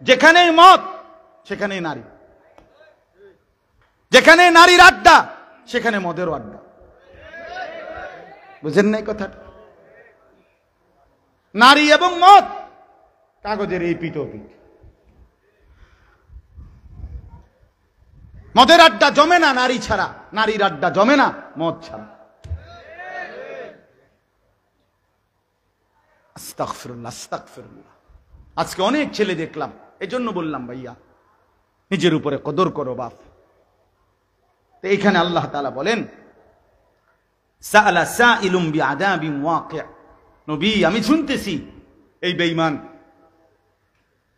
যেখানেই মদ সেখানেই নারী, যেখানে নারীর আড্ডা সেখানে মদেরও আড্ডা। বুঝেন নাই কথাটা? নারী এবং মদ কাগজের এই পিঠ ওপিঠ। মদের আড্ডা জমে না নারী ছাড়া, নারীর আড্ডা জমে না মদ ছাড়া। আস্তাগফিরুল্লাহ, আস্তাগফিরুল্লাহ। আজকে অনেক ছেলে দেখলাম, এজন্য বললাম ভাইয়া নিজের উপরে কদর করো বাপ। তো এখানে আল্লাহ তাআলা বলেন সাআলা সাইলুম বিআযাবিন ওয়াকি', নবী আমি শুনতেছি এই বেঈমান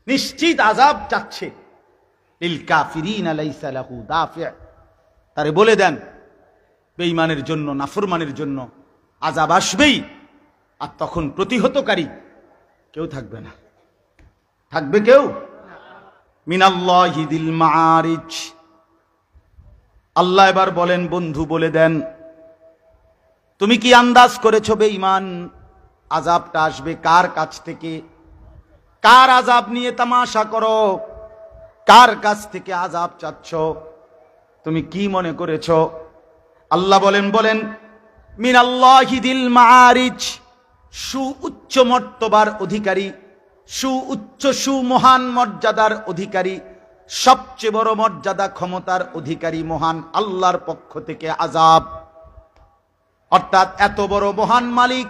নিশ্চিত আযাব চাচ্ছে। লিল কাফিরিনা লাইসা লাহু দাফি', তারে বলে দেন বেঈমানের জন্য, নাফরমানের জন্য আযাব আসবেই, আর তখন প্রতিহতকারী কেউ থাকবে না। থাকবে কেউ? মিনাল্লাহি দিল মাআরিজ। আল্লাহ এবার বলেন বন্ধু বলে দেন তুমি কি আন্দাজ করেছো বেঈমান আযাবটা আসবে কার কাছ থেকে? কার আযাব নিয়ে তামাশা করো? কার কাছ থেকে আযাব চাচ্ছ? তুমি কি মনে করেছো? আল্লাহ বলেন মিনাল্লাহি দিল মাআরিজ, সুউচ্চ মর্তবার অধিকারী, সুউচ্চ সুমহান মর্যাদার অধিকারী, সবচেয়ে বড় মর্যাদা ক্ষমতার অধিকারী মহান আল্লাহর পক্ষ থেকে আযাব। অর্থাৎ এত বড় মহান মালিক,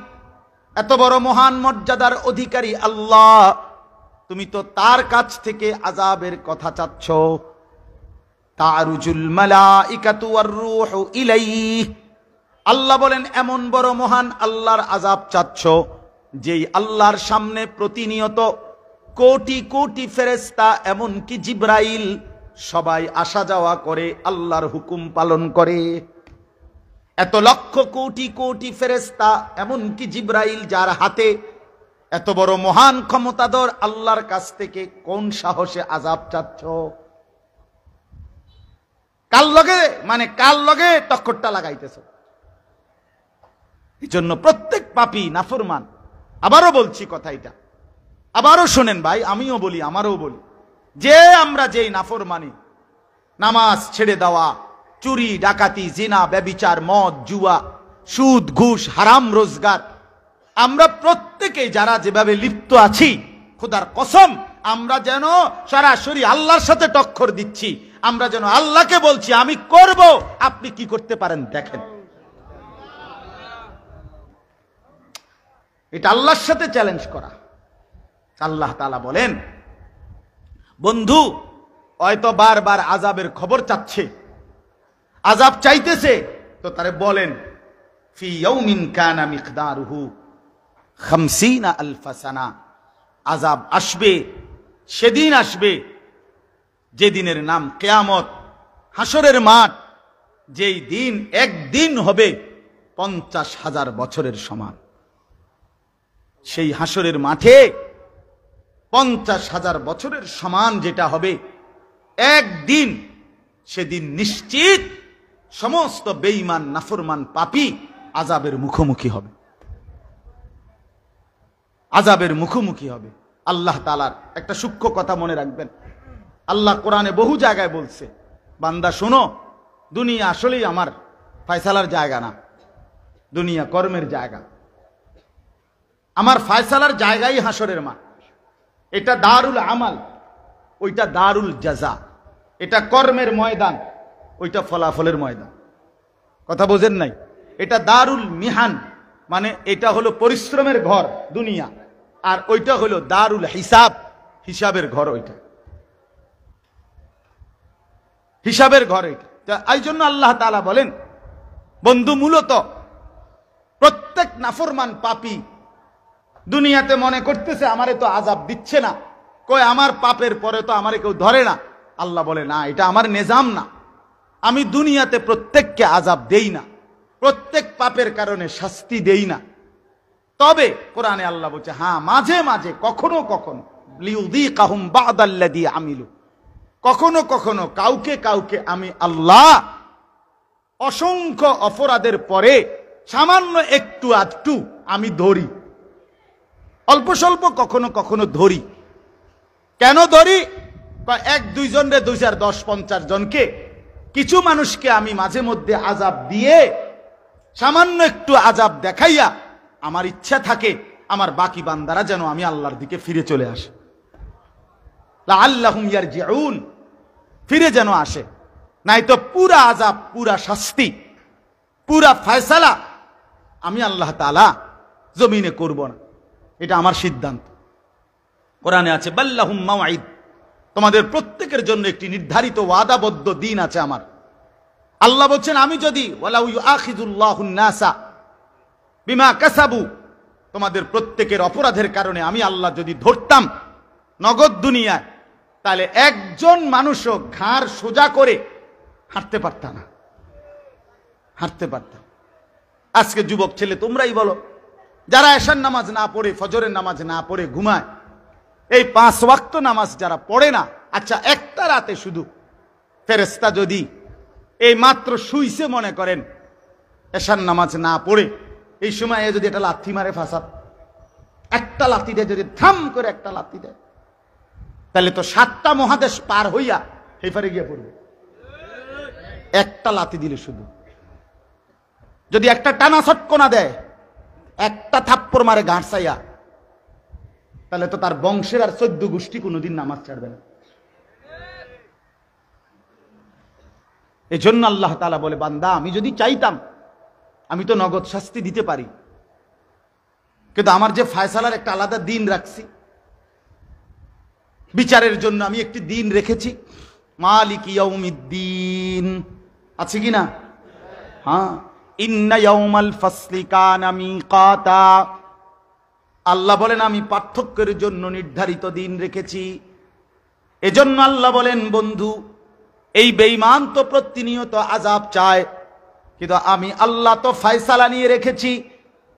এত বড় মহান মর্যাদার অধিকারী আল্লাহ, তুমি তো তার কাছ থেকে আযাবের কথা চাচ্ছ। তারুজুল মালাইকাতু ওয়ার রূহু ইলাইহি, আল্লাহ বলেন এমন বড় মহান আল্লাহর আযাব চাচ্ছ যেই আল্লাহর সামনে প্রতিনিয়ত কোটি কোটি ফেরেশতা এমনকি জিবরাইল সবাই আসা যাওয়া করে, আল্লাহর হুকুম পালন করে। এত লক্ষ কোটি কোটি ফেরেশতা এমনকি জিবরাইল যার হাতে, এত বড় মহান ক্ষমতাধর আল্লাহর কাছ থেকে কোন সাহসে আযাব চাচ্ছ? কার লগে টক্করটা লাগাইতেছ? এই জন্য প্রত্যেক পাপী নাফরমান, আবারও বলছি কথা এটা, আবারও শোনেন ভাই, আমিও বলি আমারও বলি, যে আমরা যেই নাফরমানি, নামাজ ছেড়ে দেওয়া, চুরি ডাকাতি জিনা ব্যভিচার মদ জুয়া সুদ ঘুষ হারাম রোজগার, আমরা প্রত্যেকে যারা যেভাবে লিপ্ত আছি, খোদার কসম আমরা যেন সরাসরি আল্লাহর সাথে টক্কর দিচ্ছি। আমরা যেন আল্লাহকে বলছি আমি করব, আপনি কি করতে পারেন দেখেন। এটা আল্লাহর সাথে চ্যালেঞ্জ করা। আল্লাহ তাআলা বলেন বন্ধু হয়তো বারবার আযাবের খবর চাচ্ছে, আযাব চাইতেছে, তো তারে বলেন ফি ইয়াউমিন কানা মিকদারুহু ৫০,০০০ সানা, আযাব আসবে, সেদিন আসবে যেদিনের নাম কিয়ামত, হাসরের মাঠ, যেই দিন একদিন হবে ৫০,০০০ বছরের সমান। সেই হাসরের মাঠে ৫০,০০০ বছরের সমান যেটা হবে একদিন, সেদিন নিশ্চিত সমস্ত বেঈমান নাফরমান পাপী আযাবের মুখোমুখি হবে, আযাবের মুখোমুখি হবে। আল্লাহ তাআলার একটা সূক্ষ্ম কথা মনে রাখবেন, আল্লাহ কোরআনে বহু জায়গায় বলছে বান্দা শোনো, দুনিয়া আসলেই আমার ফয়সালার জায়গা না, দুনিয়া কর্মের জায়গা। আমার ফয়সালার জায়গাই হাসরের মাঠ। এটা দারুল আমাল, ওইটা দারুল জাযা। এটা কর্মের ময়দান, ওইটা ফলাফলের ময়দান। কথা বোঝেন নাই? এটা দারুল মিহান, মানে এটা হলো পরিশ্রমের ঘর দুনিয়া, আর ওইটা হলো দারুল হিসাব, হিসাবের ঘর। ওইটা হিসাবের ঘর। এটা এই জন্য আল্লাহ তাআলা বলেন বন্ধু মূলত প্রত্যেক নাফরমান পাপী দুনিয়াতে মনে করতেছে আমারে তো আযাব দিচ্ছে না, কই আমার পাপের পরে তো আমারে কেউ ধরে না। আল্লাহ বলে না, এটা আমার নিজাম না, আমি দুনিয়াতে প্রত্যেককে আযাব দেই না, প্রত্যেক পাপের কারণে শাস্তি দেই না। তবে কোরআনে আল্লাহ বলছে হ্যাঁ মাঝে মাঝে কখনো কখনো লিউযীকাহুম বা'দাল্লাযী আমিলু, কখনো কখনো কাউকে কাউকে আমি আল্লাহ অসংখ্য অপরাধের পরে সামান্য একটু আধটু আমি ধরি, অল্প স্বল্প কখনো কখনো ধরি। কেন ধরি? এক দুইজন রে 2 4 10 50 জনকে, কিছু মানুষকে আমি মাঝে মধ্যে আযাব দিয়ে, সামান্য একটু আযাব দেখাইয়া আমার ইচ্ছা থাকে আমার বাকি বান্দারা যেন আমি আল্লাহর দিকে ফিরে চলে আসে, লাআল্লাহুম ইয়ারজিউন, ফিরে যেন আসে। নাই তো পুরা আযাব, পুরা শাস্তি, পুরা ফয়সালা আমি আল্লাহ তাআলা জমিনে করব না। এটা আমার সিদ্ধান্ত। কোরআনে আছে বাল্লাহুম মাওঈদ, তোমাদের প্রত্যেকের জন্য একটি নির্ধারিত ওয়াদাবদ্ধ দিন আছে আমার। আল্লাহ বলছেন আমি যদি ওয়ালাউ ইউআখিযুল্লাহুন নাসা বিমা কাসাবু, তোমাদের প্রত্যেকের অপরাধের কারণে আমি আল্লাহ যদি ধরতাম নগদ দুনিয়ায়, তাহলে একজন মানুষও ঘাড় সোজা করে হাঁটতে পারতাম না, হাঁটতে পারতাম। আজকে যুবক ছেলে তোমরাই বলো, যারা এশার নামাজ না পড়ে, ফজরের নামাজ না পড়ে ঘুমায়, এই 5 ওয়াক্ত নামাজ যারা পড়ে না, আচ্ছা একটা রাতে শুধু ফেরেশতা যদি এই মাত্র শুইছে মনে করেন এশার নামাজ না পড়ে, এই সময় যদি একটা লাথি মারে ফাসাদ, একটা লাথি দেয়, যদি থাম করে একটা লাথি দেয়, তাহলে তো 7টা মহাদেশ পার হইয়া হেফারে গিয়ে পড়বে। একটা লাথি দিলে শুধু, যদি একটা টানা ছটকনা দেয়, একটা থাপ্পড় মারে গাঁট চাইয়া, তাহলে তো তার বংশের আর 14 গোষ্ঠী কোনোদিন নামাজ ছাড়বে না। এই জন্য আল্লাহ তাআলা বলে, বান্দা আমি যদি চাইতাম আমি তো নগদ শাস্তি দিতে পারি, কিন্তু আমার যে ফয়সালার একটা আলাদা দিন রাখছি, বিচারের জন্য আমি একটি দিন রেখেছি, মালিক ইয়াউমিদ্দিন, আছে কি না? হ্যাঁ, ইন্না ইয়াউমাল ফাসলি কানা মিকাতা, আল্লাহ বলেন আমি পার্থক্যের জন্য নির্ধারিত দিন রেখেছি। এজন্য আল্লাহ বলেন, বন্ধু এই বেঈমান তো প্রতিনিয়ত আযাব চায়, কিন্তু আমি আল্লাহ তো ফয়সালা নিয়ে রেখেছি,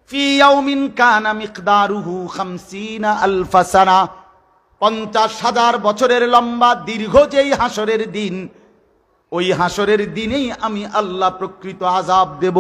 ফি ইয়াউমিন কানা মিকদারুহু 50 আলফ সানা, 50,000 বছরের লম্বা দীর্ঘ যেই হাসরের দিন, ওই হাসরের দিনেই আমি আল্লাহ প্রকৃত আযাব দেব।